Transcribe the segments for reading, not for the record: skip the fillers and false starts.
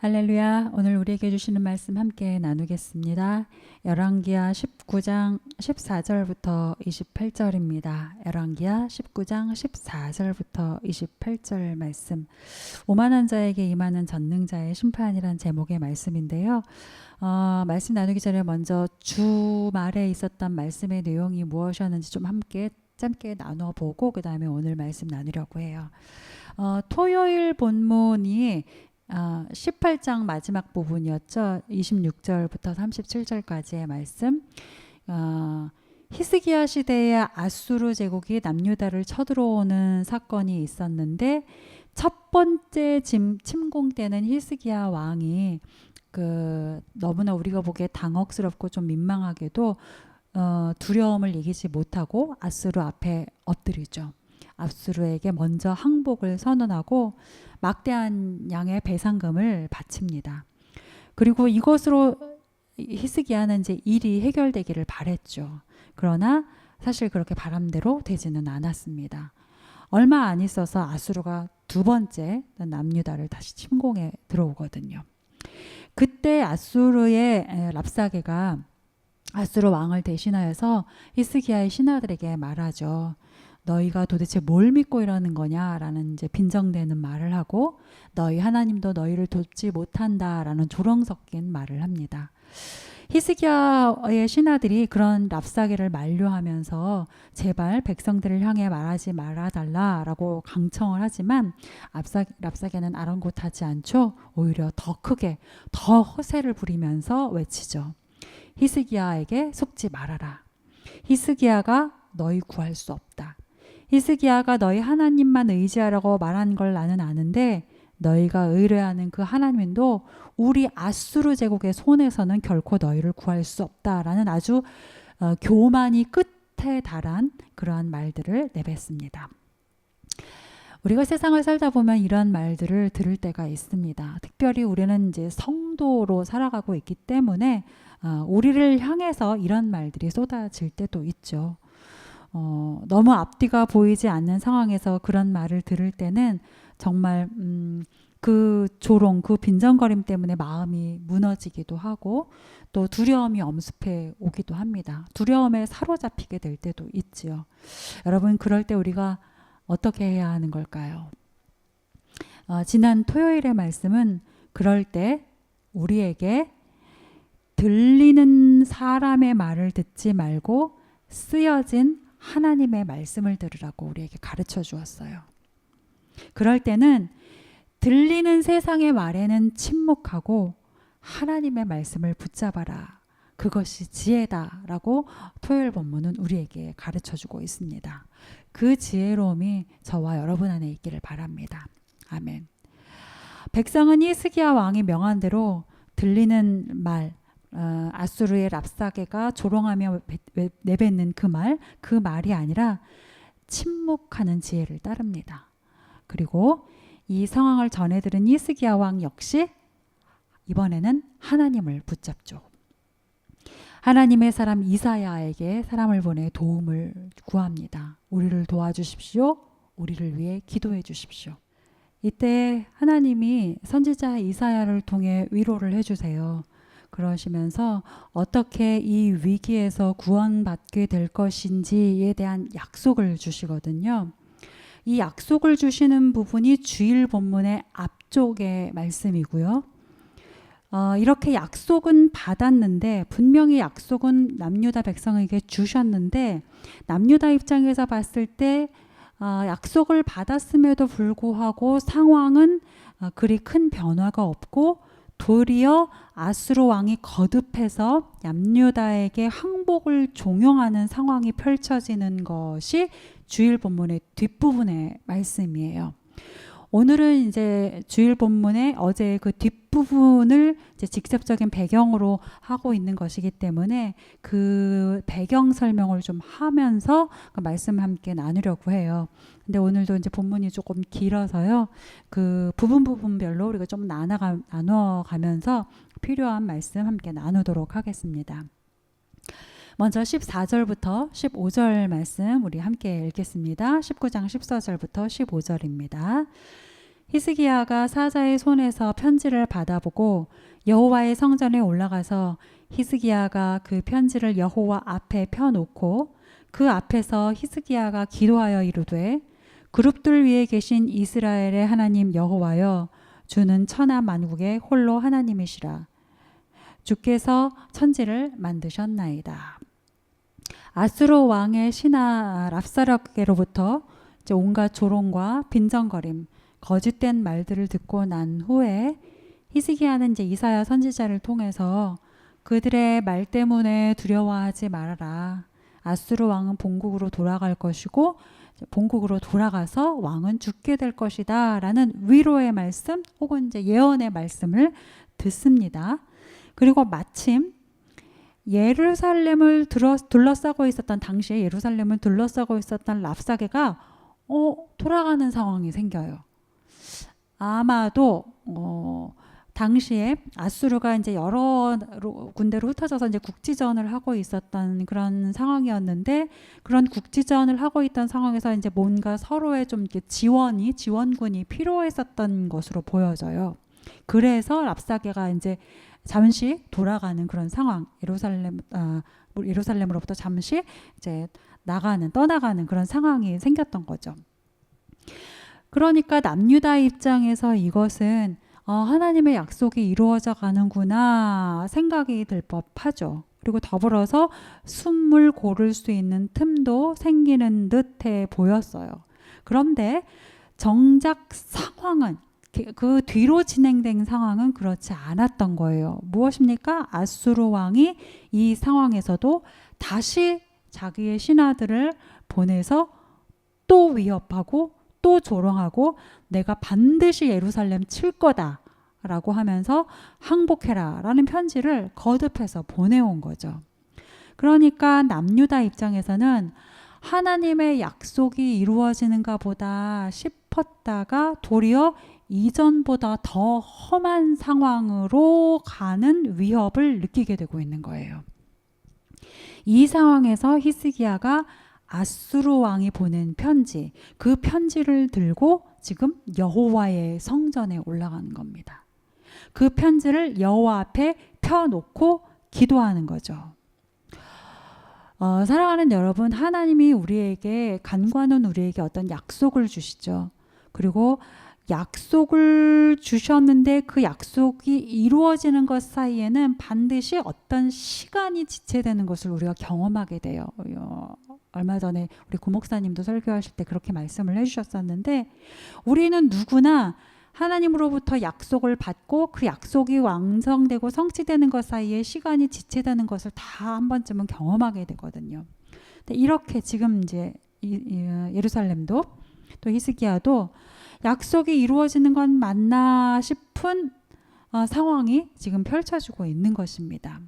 할렐루야. 오늘 우리에게 주시는 말씀 함께 나누겠습니다. 열왕기하 19장 14절부터 28절입니다. 열왕기하 19장 14절부터 28절 말씀. 오만한 자에게 임하는 전능자의 심판이란 제목의 말씀인데요. 말씀 나누기 전에 먼저 주말에 있었던 말씀의 내용이 무엇이었는지 좀 함께 짧게 나눠보고 그 다음에 오늘 말씀 나누려고 해요. 토요일 본문이 18장 마지막 부분이었죠. 26절부터 37절까지의 말씀. 히스기야 시대에 아수르 제국이 남유다를 쳐들어오는 사건이 있었는데 첫 번째 침공 때는 히스기야 왕이 너무나 우리가 보기에 당혹스럽고 좀 민망하게도 두려움을 이기지 못하고 아수르 앞에 엎드리죠. 아수르에게 먼저 항복을 선언하고 막대한 양의 배상금을 바칩니다. 그리고 이것으로 히스기야는 이제 일이 해결되기를 바랬죠. 그러나 사실 그렇게 바람대로 되지는 않았습니다. 얼마 안 있어서 아수르가 두 번째 남유다를 다시 침공해 들어오거든요. 그때 아수르의 랍사게가 아수르 왕을 대신하여서 히스기야의 신하들에게 말하죠. 너희가 도대체 뭘 믿고 이러는 거냐라는 이제 빈정대는 말을 하고 너희 하나님도 너희를 돕지 못한다라는 조롱 섞인 말을 합니다. 히스기야의 신하들이 그런 랍사게를 만류하면서 제발 백성들을 향해 말하지 말아달라라고 강청을 하지만 랍사게는 아랑곳하지 않죠. 오히려 더 크게 더 허세를 부리면서 외치죠. 히스기야에게 속지 말아라. 히스기야가 너희 구할 수 없다. 히스기야가 너희 하나님만 의지하라고 말한 걸 나는 아는데 너희가 의뢰하는 그 하나님도 우리 아수르 제국의 손에서는 결코 너희를 구할 수 없다라는 아주 교만이 끝에 달한 그러한 말들을 내뱉습니다. 우리가 세상을 살다 보면 이런 말들을 들을 때가 있습니다. 특별히 우리는 이제 성도로 살아가고 있기 때문에 우리를 향해서 이런 말들이 쏟아질 때도 있죠. 너무 앞뒤가 보이지 않는 상황에서 그런 말을 들을 때는 정말 그 조롱, 그 빈정거림 때문에 마음이 무너지기도 하고 또 두려움이 엄습해 오기도 합니다. 두려움에 사로잡히게 될 때도 있지요. 여러분, 그럴 때 우리가 어떻게 해야 하는 걸까요? 지난 토요일의 말씀은 그럴 때 우리에게 들리는 사람의 말을 듣지 말고 쓰여진 하나님의 말씀을 들으라고 우리에게 가르쳐 주었어요. 그럴 때는 들리는 세상의 말에는 침묵하고 하나님의 말씀을 붙잡아라. 그것이 지혜다라고 토요일 본문은 우리에게 가르쳐 주고 있습니다. 그 지혜로움이 저와 여러분 안에 있기를 바랍니다. 아멘. 백성은 히스기야 왕이 명한 대로 들리는 말, 아수르의 랍사게가 조롱하며 내뱉는 그 말이 아니라 침묵하는 지혜를 따릅니다. 그리고 이 상황을 전해들은 히스기야 왕 역시 이번에는 하나님을 붙잡죠. 하나님의 사람 이사야에게 사람을 보내 도움을 구합니다. 우리를 도와주십시오. 우리를 위해 기도해 주십시오. 이때 하나님이 선지자 이사야를 통해 위로를 해주세요. 그러시면서 어떻게 이 위기에서 구원받게 될 것인지에 대한 약속을 주시거든요. 이 약속을 주시는 부분이 주일 본문의 앞쪽의 말씀이고요. 이렇게 약속은 받았는데 분명히 약속은 남유다 백성에게 주셨는데 남유다 입장에서 봤을 때 약속을 받았음에도 불구하고 상황은 그리 큰 변화가 없고 도리어 아수르 왕이 거듭해서 남유다에게 항복을 종용하는 상황이 펼쳐지는 것이 주일 본문의 뒷부분의 말씀이에요. 오늘은 이제 주일 본문의 어제 그 뒷부분을 이제 직접적인 배경으로 하고 있는 것이기 때문에 그 배경 설명을 좀 하면서 그 말씀을 함께 나누려고 해요. 근데 오늘도 이제 본문이 조금 길어서요. 그 부분별로 우리가 좀 나눠가면서 필요한 말씀 함께 나누도록 하겠습니다. 먼저 14절부터 15절 말씀 우리 함께 읽겠습니다. 19장 14절부터 15절입니다. 히스기야가 사자의 손에서 편지를 받아보고 여호와의 성전에 올라가서 히스기야가 그 편지를 여호와 앞에 펴놓고 그 앞에서 히스기야가 기도하여 이르되 그룹들 위에 계신 이스라엘의 하나님 여호와여 주는 천하 만국의 홀로 하나님이시라. 주께서 천지를 만드셨나이다. 아수르 왕의 신하 랍사르게로부터 온갖 조롱과 빈정거림, 거짓된 말들을 듣고 난 후에 히스기야는 이제 이사야 선지자를 통해서 그들의 말 때문에 두려워하지 말아라. 아수르 왕은 본국으로 돌아갈 것이고 본국으로 돌아가서 왕은 죽게 될 것이다 라는 위로의 말씀 혹은 이제 예언의 말씀을 듣습니다. 그리고 마침 예루살렘을 둘러싸고 있었던 당시에 예루살렘을 둘러싸고 있었던 랍사게가 돌아가는 상황이 생겨요. 아마도 당시에 아수르가 이제 여러 군데로 흩어져서 이제 국지전을 하고 있었던 그런 상황이었는데 그런 국지전을 하고 있던 상황에서 이제 뭔가 서로의 좀 이렇게 지원군이 필요했었던 것으로 보여져요. 그래서 랍사게가 이제 잠시 돌아가는 그런 상황, 예루살렘으로부터 잠시 이제 떠나가는 그런 상황이 생겼던 거죠. 그러니까 남유다 입장에서 이것은 하나님의 약속이 이루어져 가는구나 생각이 들 법하죠. 그리고 더불어서 숨을 고를 수 있는 틈도 생기는 듯해 보였어요. 그런데 정작 상황은 그 뒤로 진행된 상황은 그렇지 않았던 거예요. 무엇입니까? 아수르 왕이 이 상황에서도 다시 자기의 신하들을 보내서 또 위협하고 또 조롱하고 내가 반드시 예루살렘 칠 거다 라고 하면서 항복해라 라는 편지를 거듭해서 보내온 거죠. 그러니까 남유다 입장에서는 하나님의 약속이 이루어지는가 보다 싶었다가 도리어 이전보다 더 험한 상황으로 가는 위협을 느끼게 되고 있는 거예요. 이 상황에서 히스기야가 아수르 왕이 보낸 편지, 그 편지를 들고 지금 여호와의 성전에 올라가는 겁니다. 그 편지를 여호와 앞에 펴놓고 기도하는 거죠. 사랑하는 여러분, 하나님이 우리에게 간과는 우리에게 어떤 약속을 주시죠. 그리고 약속을 주셨는데 그 약속이 이루어지는 것 사이에는 반드시 어떤 시간이 지체되는 것을 우리가 경험하게 돼요. 얼마 전에 우리 고목사님도 설교하실 때 그렇게 말씀을 해주셨었는데 우리는 누구나 하나님으로부터 약속을 받고 그 약속이 완성되고 성취되는 것 사이에 시간이 지체되는 것을 다 한 번쯤은 경험하게 되거든요. 근데 이렇게 지금 이제 예루살렘도 또 히스기야도 약속이 이루어지는 건 맞나 싶은 상황이 지금 펼쳐지고 있는 것입니다.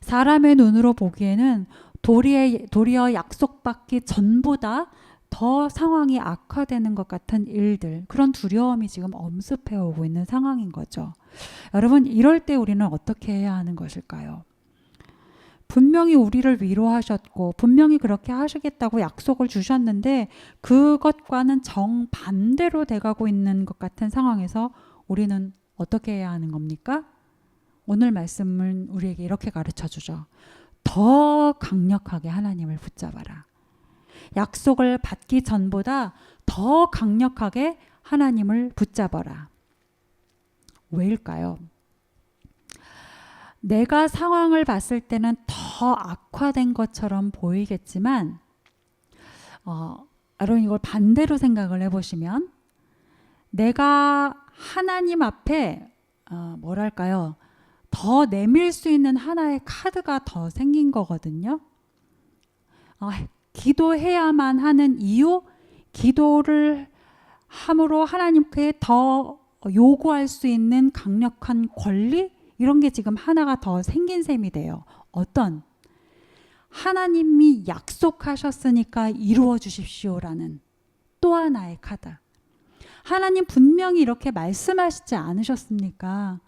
사람의 눈으로 보기에는 도리어 약속받기 전보다 더 상황이 악화되는 것 같은 일들, 그런 두려움이 지금 엄습해 오고 있는 상황인 거죠. 여러분, 이럴 때 우리는 어떻게 해야 하는 것일까요? 분명히 우리를 위로하셨고 분명히 그렇게 하시겠다고 약속을 주셨는데 그것과는 정반대로 돼가고 있는 것 같은 상황에서 우리는 어떻게 해야 하는 겁니까? 오늘 말씀은 우리에게 이렇게 가르쳐 주죠. 더 강력하게 하나님을 붙잡아라. 약속을 받기 전보다 더 강력하게 하나님을 붙잡아라. 왜일까요? 내가 상황을 봤을 때는 더 악화된 것처럼 보이겠지만 여러분 이걸 반대로 생각을 해보시면 내가 하나님 앞에 뭐랄까요? 더 내밀 수 있는 하나의 카드가 더 생긴 거거든요. 기도해야만 하는 이유, 기도를 함으로 하나님께 더 요구할 수 있는 강력한 권리, 이런 게 지금 하나가 더 생긴 셈이 돼요. 어떤? 하나님이 약속하셨으니까 이루어 주십시오라는 또 하나의 카드. 하나님 분명히 이렇게 말씀하시지 않으셨습니까?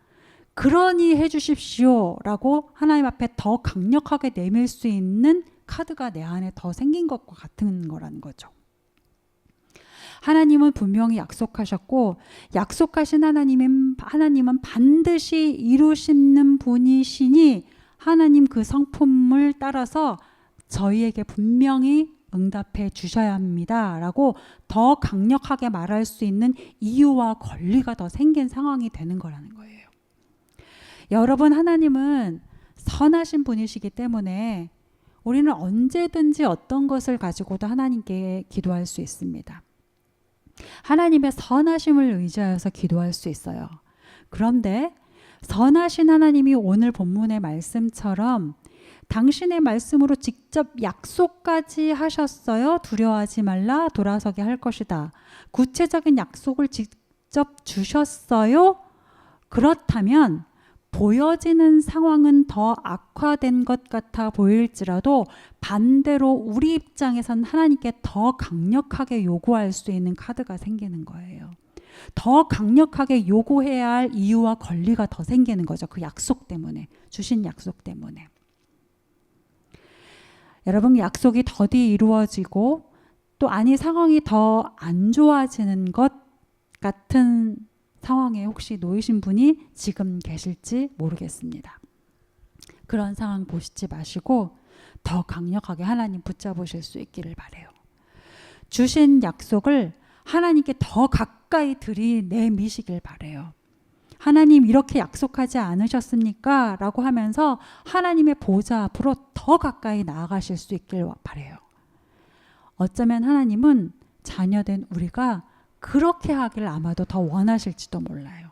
그러니 해 주십시오라고 하나님 앞에 더 강력하게 내밀 수 있는 카드가 내 안에 더 생긴 것과 같은 거라는 거죠. 하나님은 분명히 약속하셨고 약속하신 하나님은 반드시 이루시는 분이시니 하나님 그 성품을 따라서 저희에게 분명히 응답해 주셔야 합니다 라고 더 강력하게 말할 수 있는 이유와 권리가 더 생긴 상황이 되는 거라는 거예요. 여러분, 하나님은 선하신 분이시기 때문에 우리는 언제든지 어떤 것을 가지고도 하나님께 기도할 수 있습니다. 하나님의 선하심을 의지하여서 기도할 수 있어요. 그런데 선하신 하나님이 오늘 본문의 말씀처럼 당신의 말씀으로 직접 약속까지 하셨어요. 두려워하지 말라, 돌아서게 할 것이다. 구체적인 약속을 직접 주셨어요. 그렇다면 보여지는 상황은 더 악화된 것 같아 보일지라도 반대로 우리 입장에선 하나님께 더 강력하게 요구할 수 있는 카드가 생기는 거예요. 더 강력하게 요구해야 할 이유와 권리가 더 생기는 거죠. 그 약속 때문에, 주신 약속 때문에. 여러분, 약속이 더디 이루어지고 또 상황이 더 안 좋아지는 것 같은 상황에 혹시 놓이신 분이 지금 계실지 모르겠습니다. 그런 상황 보시지 마시고 더 강력하게 하나님 붙잡으실 수 있기를 바라요. 주신 약속을 하나님께 더 가까이 들이내미시길 바라요. 하나님 이렇게 약속하지 않으셨습니까? 라고 하면서 하나님의 보좌 앞으로 더 가까이 나아가실 수 있길 바라요. 어쩌면 하나님은 자녀된 우리가 그렇게 하길 아마도 더 원하실지도 몰라요.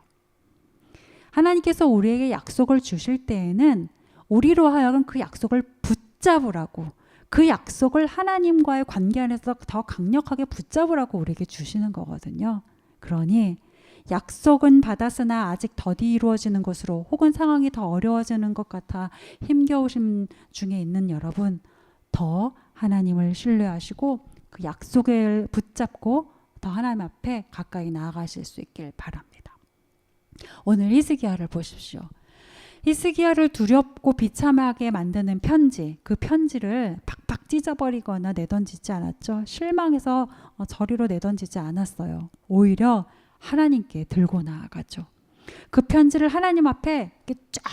하나님께서 우리에게 약속을 주실 때에는 우리로 하여금 그 약속을 붙잡으라고, 그 약속을 하나님과의 관계 안에서 더 강력하게 붙잡으라고 우리에게 주시는 거거든요. 그러니 약속은 받았으나 아직 더디 이루어지는 것으로 혹은 상황이 더 어려워지는 것 같아 힘겨우신 중에 있는 여러분, 더 하나님을 신뢰하시고 그 약속을 붙잡고 더 하나님 앞에 가까이 나아가실 수 있길 바랍니다. 오늘 히스기야를 보십시오. 히스기야를 두렵고 비참하게 만드는 편지, 그 편지를 팍팍 찢어버리거나 내던지지 않았죠. 실망해서 저리로 내던지지 않았어요. 오히려 하나님께 들고 나아가죠. 그 편지를 하나님 앞에 이렇게 쫙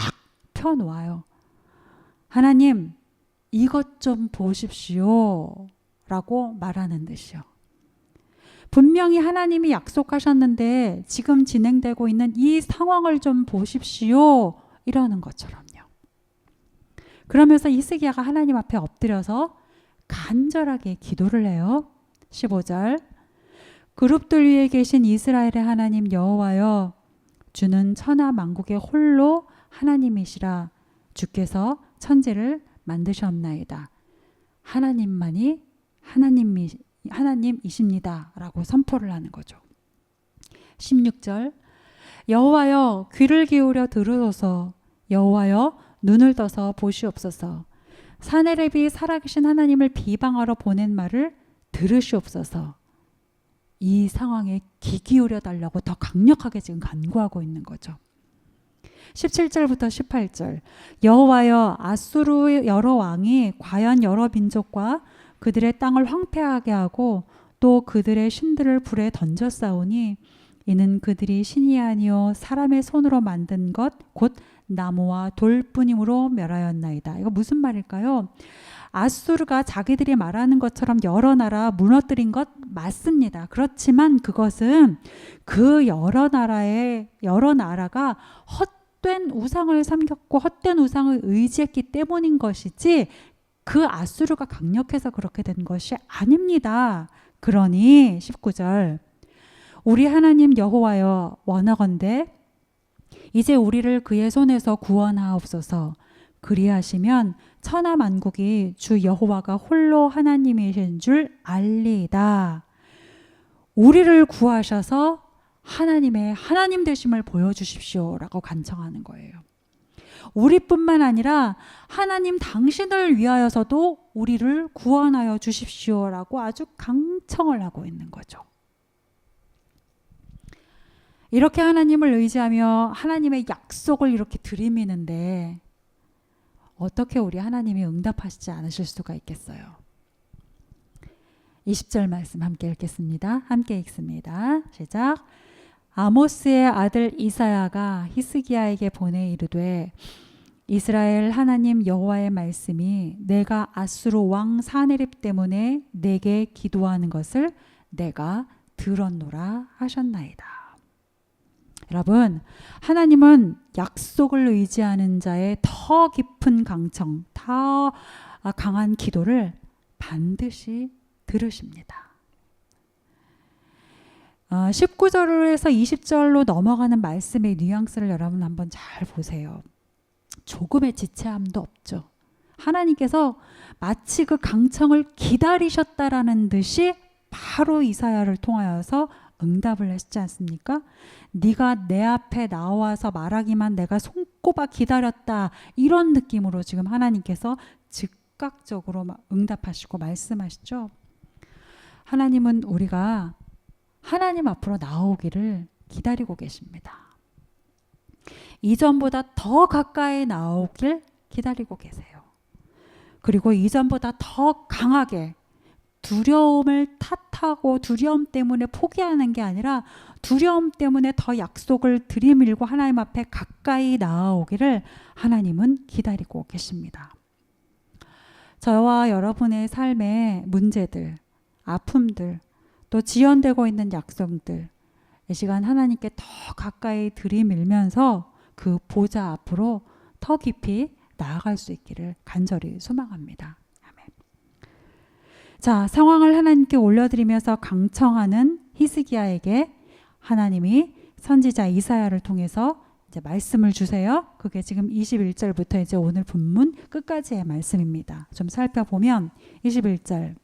펴놓아요. 하나님, 이것 좀 보십시오 라고 말하는 듯이요. 분명히 하나님이 약속하셨는데 지금 진행되고 있는 이 상황을 좀 보십시오 이러는 것처럼요. 그러면서 히스기야가 하나님 앞에 엎드려서 간절하게 기도를 해요. 15절, 그룹들 위에 계신 이스라엘의 하나님 여호와여, 주는 천하 만국의 홀로 하나님이시라. 주께서 천지를 만드셨나이다. 하나님만이 하나님이십니다 라고 선포를 하는 거죠. 16절, 여호와여 귀를 기울여 들으소서. 여호와여 눈을 떠서 보시옵소서. 사내립이 살아계신 하나님을 비방하러 보낸 말을 들으시옵소서. 이 상황에 귀 기울여 달라고 더 강력하게 지금 간구하고 있는 거죠. 17절부터 18절, 여호와여 아수르의 여러 왕이 과연 여러 민족과 그들의 땅을 황폐하게 하고 또 그들의 신들을 불에 던졌사오니 이는 그들이 신이 아니요 사람의 손으로 만든 것 곧 나무와 돌뿐이므로 멸하였나이다. 이거 무슨 말일까요? 아수르가 자기들이 말하는 것처럼 여러 나라 무너뜨린 것 맞습니다. 그렇지만 그것은 그 여러 나라가 헛된 우상을 섬겼고 헛된 우상을 의지했기 때문인 것이지 그 아수르가 강력해서 그렇게 된 것이 아닙니다. 그러니 19절, 우리 하나님 여호와여 원하건대 이제 우리를 그의 손에서 구원하옵소서. 그리하시면 천하 만국이 주 여호와가 홀로 하나님이신 줄 알리이다. 우리를 구하셔서 하나님의 하나님 되심을 보여주십시오라고 간청하는 거예요. 우리뿐만 아니라 하나님 당신을 위하여서도 우리를 구원하여 주십시오라고 아주 강청을 하고 있는 거죠. 이렇게 하나님을 의지하며 하나님의 약속을 이렇게 들이미는데 어떻게 우리 하나님이 응답하시지 않으실 수가 있겠어요? 20절 말씀 함께 읽겠습니다. 함께 읽습니다. 시작. 아모스의 아들 이사야가 히스기야에게 보내 이르되 이스라엘 하나님 여호와의 말씀이 내가 아수르 왕 사네립 때문에 내게 기도하는 것을 내가 들었노라 하셨나이다. 여러분, 하나님은 약속을 의지하는 자의 더 깊은 강청, 더 강한 기도를 반드시 들으십니다. 19절에서 20절로 넘어가는 말씀의 뉘앙스를 여러분 한번 잘 보세요. 조금의 지체함도 없죠. 하나님께서 마치 그 강청을 기다리셨다라는 듯이 바로 이사야를 통하여서 응답을 하시지 않습니까? 네가 내 앞에 나와서 말하기만 내가 손꼽아 기다렸다. 이런 느낌으로 지금 하나님께서 즉각적으로 응답하시고 말씀하시죠. 하나님은 우리가 하나님 앞으로 나오기를 기다리고 계십니다. 이전보다 더 가까이 나오길 기다리고 계세요. 그리고 이전보다 더 강하게 두려움을 탓하고 두려움 때문에 포기하는 게 아니라 두려움 때문에 더 약속을 들이밀고 하나님 앞에 가까이 나아오기를 하나님은 기다리고 계십니다. 저와 여러분의 삶의 문제들, 아픔들, 또 지연되고 있는 약속들, 이 시간 하나님께 더 가까이 들이밀면서 그 보좌 앞으로 더 깊이 나아갈 수 있기를 간절히 소망합니다. 아멘. 자, 상황을 하나님께 올려드리면서 강청하는 히스기야에게 하나님이 선지자 이사야를 통해서 이제 말씀을 주세요. 그게 지금 21절부터 이제 오늘 본문 끝까지의 말씀입니다. 좀 살펴보면 21절.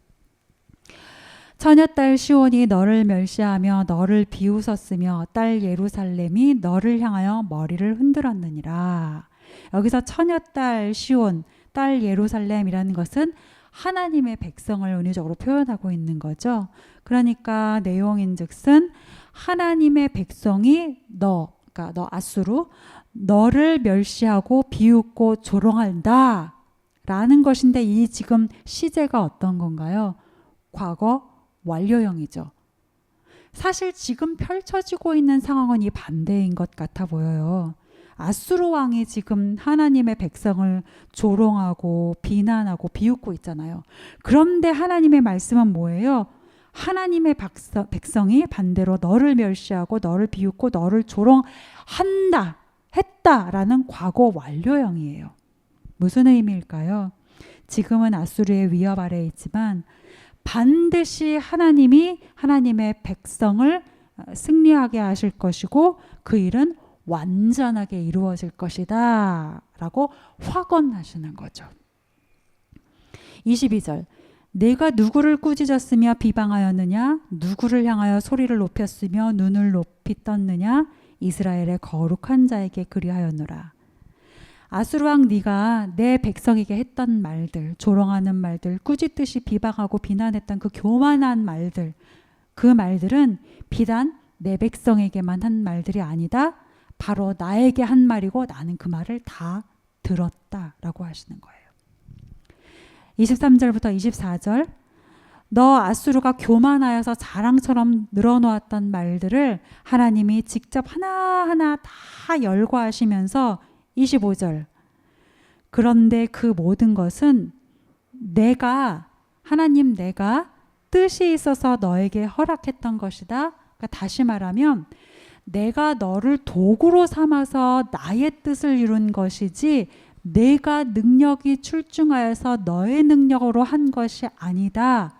처녀딸 시온이 너를 멸시하며 너를 비웃었으며 딸 예루살렘이 너를 향하여 머리를 흔들었느니라. 여기서 처녀딸 시온, 딸 예루살렘이라는 것은 하나님의 백성을 은유적으로 표현하고 있는 거죠. 그러니까 내용인즉슨 하나님의 백성이 그러니까 너 아수르, 너를 멸시하고 비웃고 조롱한다 라는 것인데, 이 지금 시제가 어떤 건가요? 과거 완료형이죠. 사실 지금 펼쳐지고 있는 상황은 이 반대인 것 같아 보여요. 아수르 왕이 지금 하나님의 백성을 조롱하고 비난하고 비웃고 있잖아요. 그런데 하나님의 말씀은 뭐예요? 하나님의 백성이 반대로 너를 멸시하고 너를 비웃고 너를 조롱한다, 했다라는 과거 완료형이에요. 무슨 의미일까요? 지금은 아수르의 위협 아래에 있지만 반드시 하나님이 하나님의 백성을 승리하게 하실 것이고 그 일은 완전하게 이루어질 것이다 라고 확언하시는 거죠. 22절. 내가 누구를 꾸짖었으며 비방하였느냐? 누구를 향하여 소리를 높였으며 눈을 높이 떴느냐? 이스라엘의 거룩한 자에게 그리하였노라. 아수르 왕 네가 내 백성에게 했던 말들, 조롱하는 말들, 꾸짖듯이 비방하고 비난했던 그 교만한 말들, 그 말들은 비단 내 백성에게만 한 말들이 아니다. 바로 나에게 한 말이고 나는 그 말을 다 들었다라고 하시는 거예요. 23절부터 24절. 너 아수르가 교만하여서 자랑처럼 늘어놓았던 말들을 하나님이 직접 하나하나 다 열거하시면서 25절. 그런데 그 모든 것은 하나님 내가 뜻이 있어서 너에게 허락했던 것이다. 그러니까 다시 말하면 내가 너를 도구로 삼아서 나의 뜻을 이룬 것이지 내가 능력이 출중하여서 너의 능력으로 한 것이 아니다.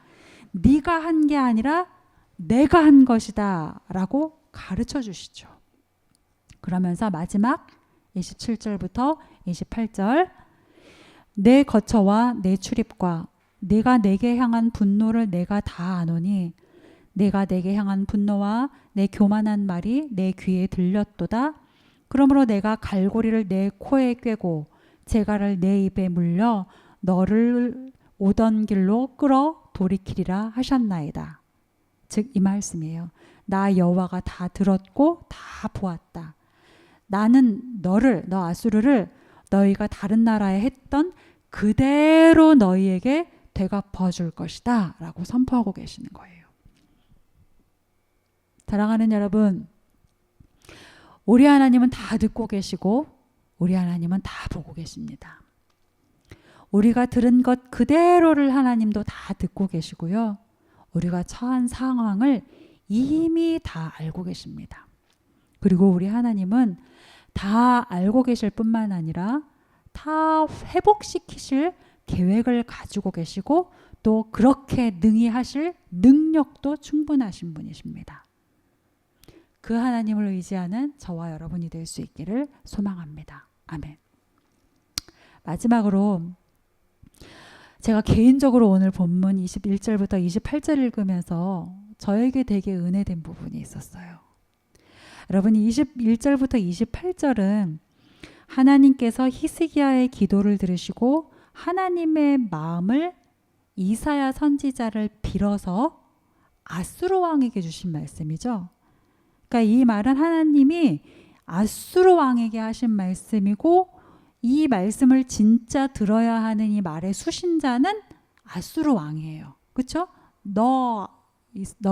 네가 한 게 아니라 내가 한 것이다 라고 가르쳐 주시죠. 그러면서 마지막 27절부터 28절. 내 거처와 내 출입과 네가 내게 향한 분노를 내가 다 아노니 내가 내게 향한 분노와 내 교만한 말이 내 귀에 들렸도다. 그러므로 내가 갈고리를 내 코에 꿰고 재갈을 내 입에 물려 너를 오던 길로 끌어 돌이키리라 하셨나이다. 즉 이 말씀이에요. 나 여호와가 다 들었고 다 보았다. 나는 너 아수르를 너희가 다른 나라에 했던 그대로 너희에게 되갚아 줄 것이다 라고 선포하고 계시는 거예요. 사랑하는 여러분, 우리 하나님은 다 듣고 계시고 우리 하나님은 다 보고 계십니다. 우리가 들은 것 그대로를 하나님도 다 듣고 계시고요. 우리가 처한 상황을 이미 다 알고 계십니다. 그리고 우리 하나님은 다 알고 계실 뿐만 아니라 다 회복시키실 계획을 가지고 계시고 또 그렇게 능히 하실 능력도 충분하신 분이십니다. 그 하나님을 의지하는 저와 여러분이 될 수 있기를 소망합니다. 아멘. 마지막으로 제가 개인적으로 오늘 본문 21절부터 28절 읽으면서 저에게 되게 은혜된 부분이 있었어요. 여러분 21절부터 28절은 하나님께서 히스기야의 기도를 들으시고 하나님의 마음을 이사야 선지자를 빌어서 아수르 왕에게 주신 말씀이죠. 그러니까 이 말은 하나님이 아수르 왕에게 하신 말씀이고 이 말씀을 진짜 들어야 하는 이 말의 수신자는 아수르 왕이에요. 그렇죠? 너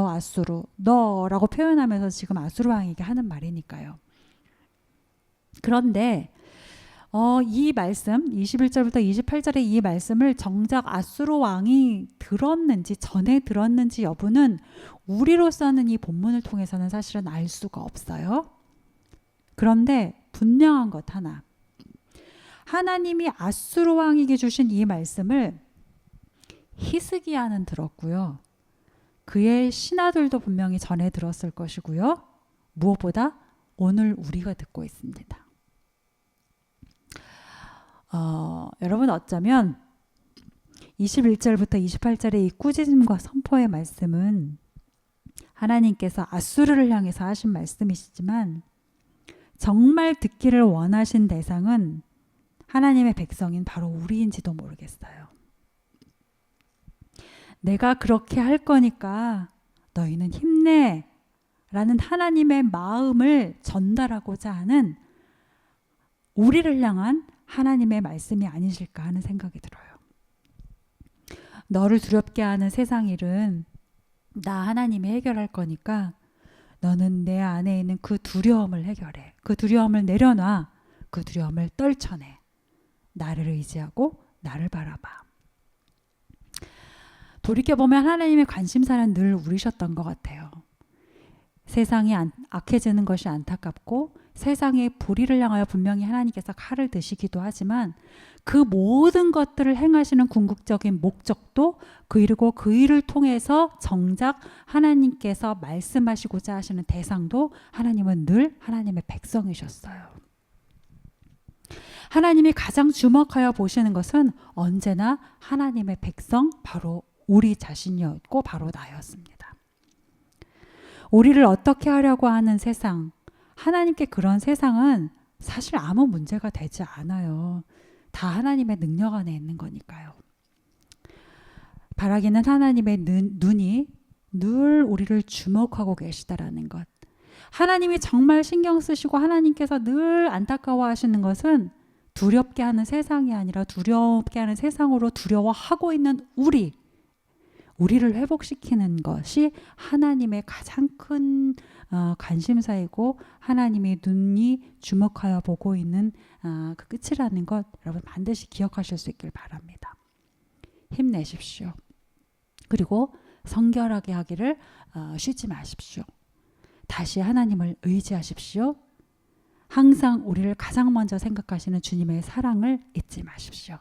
아수르, 너라고 표현하면서 지금 아수르 왕에게 하는 말이니까요. 그런데 이 말씀 21절부터 28절의 이 말씀을 정작 아수르 왕이 들었는지 전에 들었는지 여부는 우리로서는 이 본문을 통해서는 사실은 알 수가 없어요. 그런데 분명한 것 하나, 하나님이 아수르 왕에게 주신 이 말씀을 히스기야는 들었고요. 그의 신하들도 분명히 전해 들었을 것이고요. 무엇보다 오늘 우리가 듣고 있습니다. 여러분 어쩌면 21절부터 28절의 이 꾸짖음과 선포의 말씀은 하나님께서 아수르를 향해서 하신 말씀이시지만 정말 듣기를 원하신 대상은 하나님의 백성인 바로 우리인지도 모르겠어요. 내가 그렇게 할 거니까 너희는 힘내 라는 하나님의 마음을 전달하고자 하는 우리를 향한 하나님의 말씀이 아니실까 하는 생각이 들어요. 너를 두렵게 하는 세상 일은 나 하나님이 해결할 거니까 너는 내 안에 있는 그 두려움을 해결해. 그 두려움을 내려놔. 그 두려움을 떨쳐내. 나를 의지하고 나를 바라봐. 돌이켜보면 하나님의 관심사는 늘 우리셨던 것 같아요. 세상이 악해지는 것이 안타깝고 세상의 불의를 향하여 분명히 하나님께서 칼을 드시기도 하지만 그 모든 것들을 행하시는 궁극적인 목적도 그리고 그 일을 통해서 정작 하나님께서 말씀하시고자 하시는 대상도 하나님은 늘 하나님의 백성이셨어요. 하나님이 가장 주목하여 보시는 것은 언제나 하나님의 백성, 바로 우리 자신이었고 바로 나였습니다. 우리를 어떻게 하려고 하는 세상, 하나님께 그런 세상은 사실 아무 문제가 되지 않아요. 다 하나님의 능력 안에 있는 거니까요. 바라기는 하나님의 눈이 늘 우리를 주목하고 계시다라는 것. 하나님이 정말 신경 쓰시고 하나님께서 늘 안타까워하시는 것은 두렵게 하는 세상이 아니라 두렵게 하는 세상으로 두려워하고 있는 우리를 회복시키는 것이 하나님의 가장 큰 관심사이고 하나님의 눈이 주목하여 보고 있는 그 끝이라는 것 여러분 반드시 기억하실 수 있길 바랍니다. 힘내십시오. 그리고 성결하게 하기를 쉬지 마십시오. 다시 하나님을 의지하십시오. 항상 우리를 가장 먼저 생각하시는 주님의 사랑을 잊지 마십시오.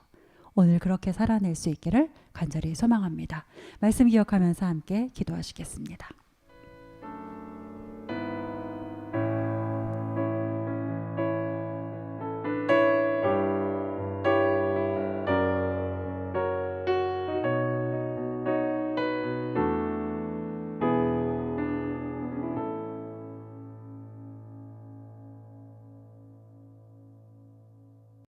오늘 그렇게 살아낼 수 있기를 간절히 소망합니다. 말씀 기억하면서 함께 기도하시겠습니다.